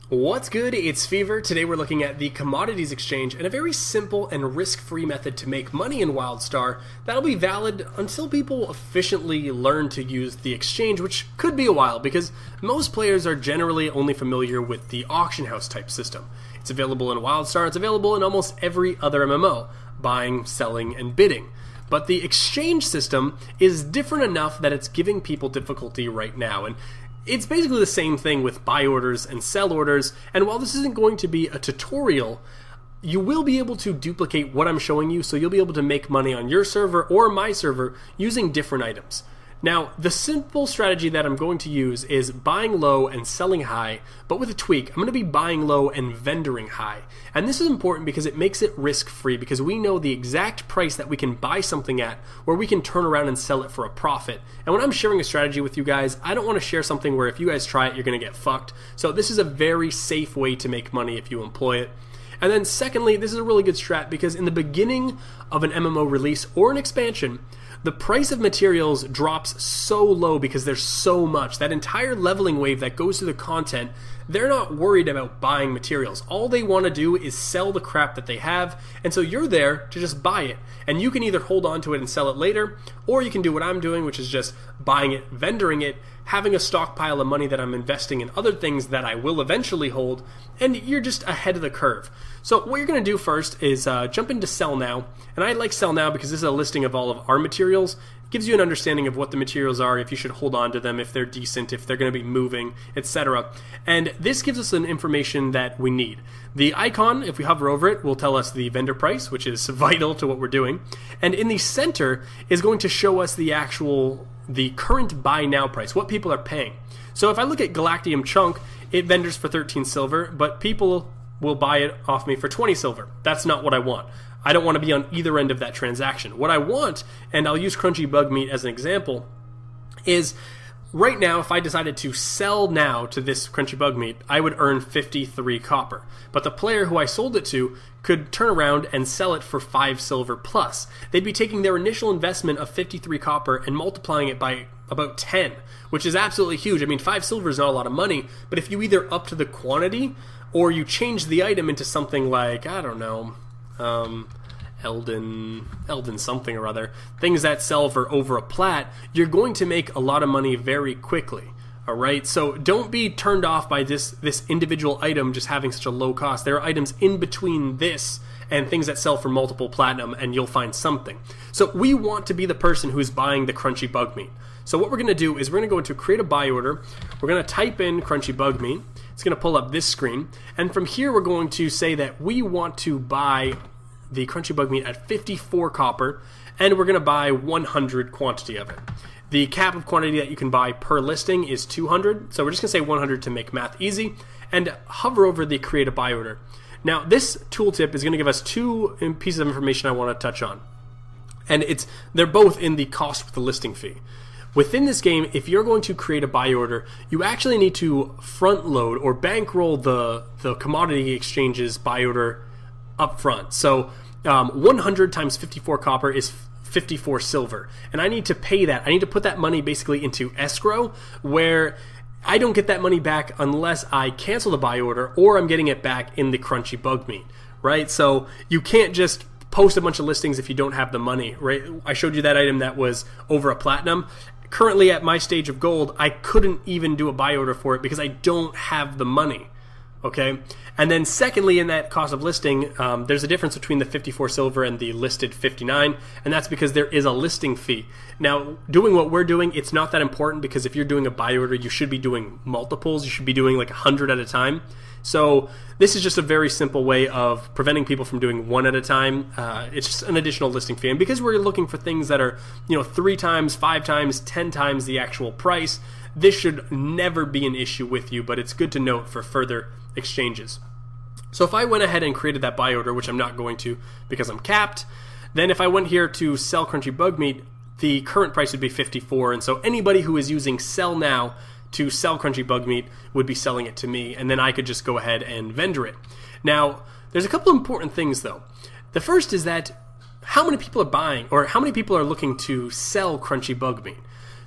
What's good? It's Fever. Today we're looking at the Commodities Exchange and a very simple and risk-free method to make money in Wildstar that'll be valid until people efficiently learn to use the exchange, which could be a while because most players are generally only familiar with the auction house type system. It's available in Wildstar, it's available in almost every other MMO, buying, selling, and bidding. But the exchange system is different enough that it's giving people difficulty right now. And it's basically the same thing with buy orders and sell orders, and while this isn't going to be a tutorial, you will be able to duplicate what I'm showing you, so you'll be able to make money on your server or my server using different items. Now, the simple strategy that I'm going to use is buying low and selling high, but with a tweak. I'm going to be buying low and vendoring high. And this is important because it makes it risk-free, because we know the exact price that we can buy something at where we can turn around and sell it for a profit. And when I'm sharing a strategy with you guys, I don't want to share something where if you guys try it, you're going to get fucked. So this is a very safe way to make money if you employ it. And then secondly, this is a really good strat because in the beginning of an MMO release or an expansion, the price of materials drops so low because there's so much. That entire leveling wave that goes through the content, they're not worried about buying materials. All they want to do is sell the crap that they have, and so you're there to just buy it. And you can either hold on to it and sell it later, or you can do what I'm doing, which is just buying it, vendoring it, having a stockpile of money that I'm investing in other things that I will eventually hold, and you're just ahead of the curve. So what you're going to do first is jump into Sell Now, and I like Sell Now because this is a listing of all of our materials. It gives you an understanding of what the materials are, if you should hold on to them, if they're decent, if they're going to be moving, etc. And this gives us an information that we need. The icon, if we hover over it, will tell us the vendor price, which is vital to what we're doing. And in the center is going to show us the current buy now price, what people are paying. So if I look at Galactium Chunk, it vendors for 13 silver, but people will buy it off me for 20 silver. That's not what I want. I don't want to be on either end of that transaction. What I want, and I'll use Crunchy Bug Meat as an example, is right now if I decided to sell now to this Crunchy Bug Meat, I would earn 53 copper. But the player who I sold it to could turn around and sell it for 5 silver plus. They'd be taking their initial investment of 53 copper and multiplying it by about 10, which is absolutely huge. I mean, 5 silver is not a lot of money, but if you either up to the quantity or you change the item into something like, I don't know, Elden something or other, things that sell for over a plat, you're going to make a lot of money very quickly. Alright, so don't be turned off by this individual item just having such a low cost. There are items in between this and things that sell for multiple platinum, and you'll find something. So we want to be the person who's buying the Crunchy Bug Meat. So what we're going to do is we're going to go into create a buy order. We're going to type in Crunchy Bug Meat. It's going to pull up this screen. And from here we're going to say that we want to buy the Crunchy Bug Meat at 54 copper, and we're going to buy 100 quantity of it. The cap of quantity that you can buy per listing is 200, so we're just going to say 100 to make math easy, and hover over the create a buy order. Now this tooltip is going to give us two pieces of information I want to touch on, and they're both in the cost with the listing fee. Within this game, if you're going to create a buy order, you actually need to front load or bankroll the commodity exchange's buy order up front. So 100 times 54 copper is 54 silver, and I need to pay that. I need to put that money basically into escrow, where I don't get that money back unless I cancel the buy order or I'm getting it back in the Crunchy Bug Meat, right? So you can't just post a bunch of listings if you don't have the money, right? I showed you that item that was over a platinum. Currently at my stage of gold, I couldn't even do a buy order for it because I don't have the money. Okay, and then secondly, in that cost of listing, there's a difference between the 54 silver and the listed 59, and that's because there is a listing fee. Now, doing what we're doing, it's not that important because if you're doing a buy order, you should be doing multiples. You should be doing like 100 at a time. So this is just a very simple way of preventing people from doing one at a time. It's just an additional listing fee, and because we're looking for things that are 3 times, 5 times, 10 times the actual price, this should never be an issue with you, but it's good to note for further exchanges. So if I went ahead and created that buy order, which I'm not going to because I'm capped, then if I went here to sell Crunchy Bug Meat, the current price would be 54, and so anybody who is using Sell Now to sell Crunchy Bug Meat would be selling it to me, and then I could just go ahead and vendor it. Now, there's a couple of important things though. The first is that how many people are buying, or how many people are looking to sell Crunchy Bug Meat?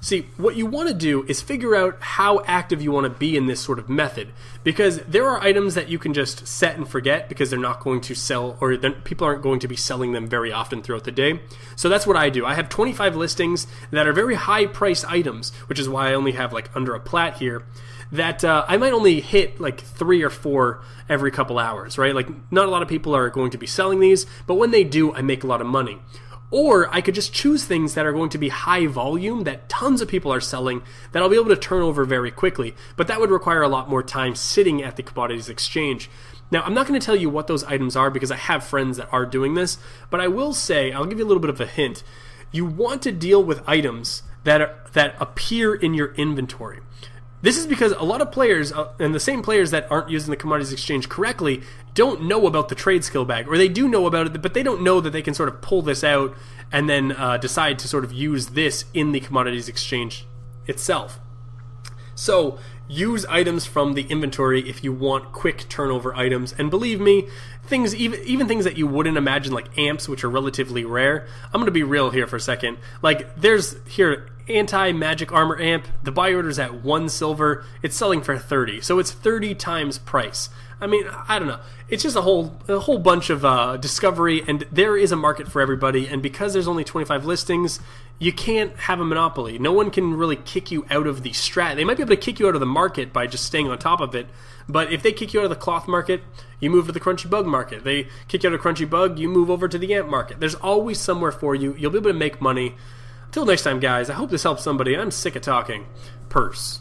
See, what you want to do is figure out how active you want to be in this sort of method, because there are items that you can just set and forget because they're not going to sell, or people aren't going to be selling them very often throughout the day. So that's what I do. I have 25 listings that are very high priced items, which is why I only have like under a plat here, that I might only hit like 3 or 4 every couple hours, right? Like not a lot of people are going to be selling these, but when they do, I make a lot of money. Or I could just choose things that are going to be high volume, that tons of people are selling, that I'll be able to turn over very quickly. But that would require a lot more time sitting at the commodities exchange. Now, I'm not going to tell you what those items are because I have friends that are doing this, but I will say, I'll give you a little bit of a hint. You want to deal with items that appear in your inventory. This is because a lot of players, and the same players that aren't using the commodities exchange correctly, don't know about the trade skill bag, or they do know about it, but they don't know that they can sort of pull this out and then decide to sort of use this in the commodities exchange itself. So use items from the inventory if you want quick turnover items, and believe me, things even things that you wouldn't imagine, like amps, which are relatively rare. I'm gonna be real here for a second. Like there's here anti-magic armor amp, the buy order's at 1 silver, it's selling for 30, so it's 30 times price. I mean, I don't know. It's just a whole bunch of discovery, and there is a market for everybody, and because there's only 25 listings, you can't have a monopoly. No one can really kick you out of the strat. They might be able to kick you out of the market by just staying on top of it, but if they kick you out of the cloth market, you move to the crunchy bug market. They kick you out of crunchy bug, you move over to the amp market. There's always somewhere for you. You'll be able to make money. Until next time, guys, I hope this helps somebody. I'm sick of talking. Purse.